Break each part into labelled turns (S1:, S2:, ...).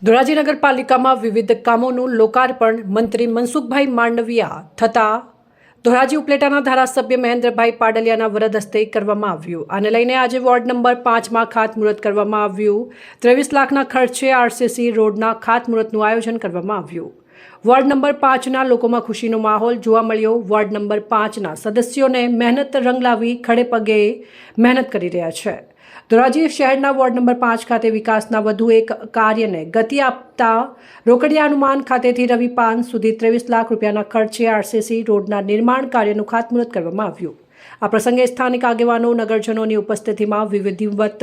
S1: ધોરાજી નગરપાલિકામાં વિવિધ કામોનું લોકાર્પણ મંત્રી મનસુખભાઈ માંડવિયા થતા ધોરાજી ઉપલેટાના ધારાસભ્ય મહેન્દ્રભાઈ પાડલિયાના વરદ હસ્તે કરવામાં આવ્યું. આને લઈને આજે વોર્ડ નંબર 5માં ખાતમુહૂર્ત કરવામાં આવ્યું. 23 લાખના ખર્ચે આરસીસી રોડના ખાતમુહૂર્તનું આયોજન કરવામાં આવ્યું. વોર્ડ નંબર 5ના લોકોમાં ખુશીનો માહોલ જોવા મળ્યો. વોર્ડ નંબર 5ના સદસ્યોને મહેનત રંગ લાવી ખડે પગે મહેનત કરી રહ્યા છે. ધોરાજી શહેરના વોર્ડ નંબર 5 ખાતે વિકાસના વધુ એક કાર્યને ગતિ આપતા રોકડિયા હનુમાન ખાતેથી રવિ પાન સુધી 23 લાખ રૂપિયાના ખર્ચે આરસીસી રોડના નિર્માણ કાર્યનું ખાતમુહૂર્ત કરવામાં આવ્યું. આ પ્રસંગે સ્થાનિક આગેવાનો નગરજનોની ઉપસ્થિતિમાં વિધિવત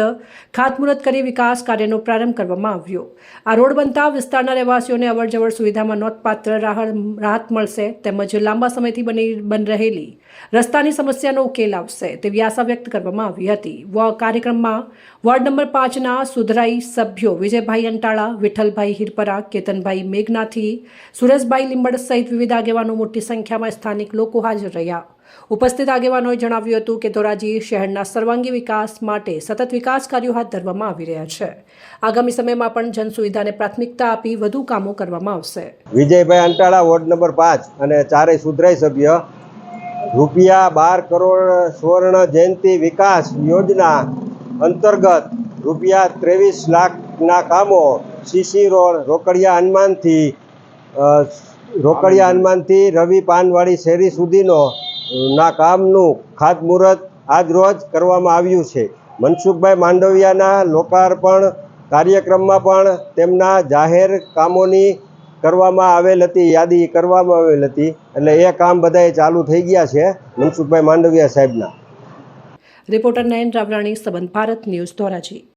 S1: ખાતમુહૂર્ત કરી વિકાસ કાર્યનો પ્રારંભ કરવામાં આવ્યો. આ રોડ બનતા વિસ્તારના રહેવાસીઓને અવરજવર સુવિધામાં નોંધપાત્ર રાહત મળશે તેમજ લાંબા સમયથી બની રહેલી રસ્તાની સમસ્યાનો ઉકેલ આવશે તેવી આશા વ્યક્ત કરવામાં આવી હતી. કાર્યક્રમમાં વોર્ડ નંબર 5ના સુધરાઈ સભ્યો વિજયભાઈ અંટાળા, વિઠ્ઠલભાઈ હિરપરા, કેતનભાઈ મેઘનાથી, સુરેશભાઈ લીંબડ સહિત વિવિધ આગેવાનો મોટી સંખ્યામાં સ્થાનિક લોકો હાજર રહ્યા. ઉપસ્થિત આગેવાનોએ જણાવ્યું હતું કે ધોરાજી શહેરના સર્વાંગી વિકાસ માટે સતત વિકાસ કાર્યો હાથ ધરવામાં આવી રહ્યા છે. આગામી સમયમાં પણ જનસુવિધાને પ્રાથમિકતા આપી વધુ કામો કરવામાં આવશે.
S2: વિજયભાઈ અંટાળા, વોર્ડ નંબર 5 અને ચારેય સુધરાઈ સભ્ય રૂપિયા 12 કરોડ સુવર્ણ જયંતિ વિકાસ યોજના અંતર્ગત રૂપિયા 23 લાખના કામો સીસી રોડ રોકડિયા હનુમાનથી રવિ પાનવાડી શેરી સુધીનો ના કામનું ખાતમુહૂર્ત આજ રોજ કરવામાં આવ્યું છે. મનસુખભાઈ માંડવિયાના લોકાર્પણ કાર્યક્રમમાં પણ તેમના જાહેર કામોની કરવામાં આવેલ હતી, યાદી કરવામાં આવેલ હતી. એટલે એ કામ બધાએ ચાલુ થઈ ગયા છે મનસુખભાઈ માંડવિયા સાહેબના.
S1: રિપોર્ટર નયન રાવરાણી, સંબંધ ભારત ન્યૂઝ, ધોરાજી.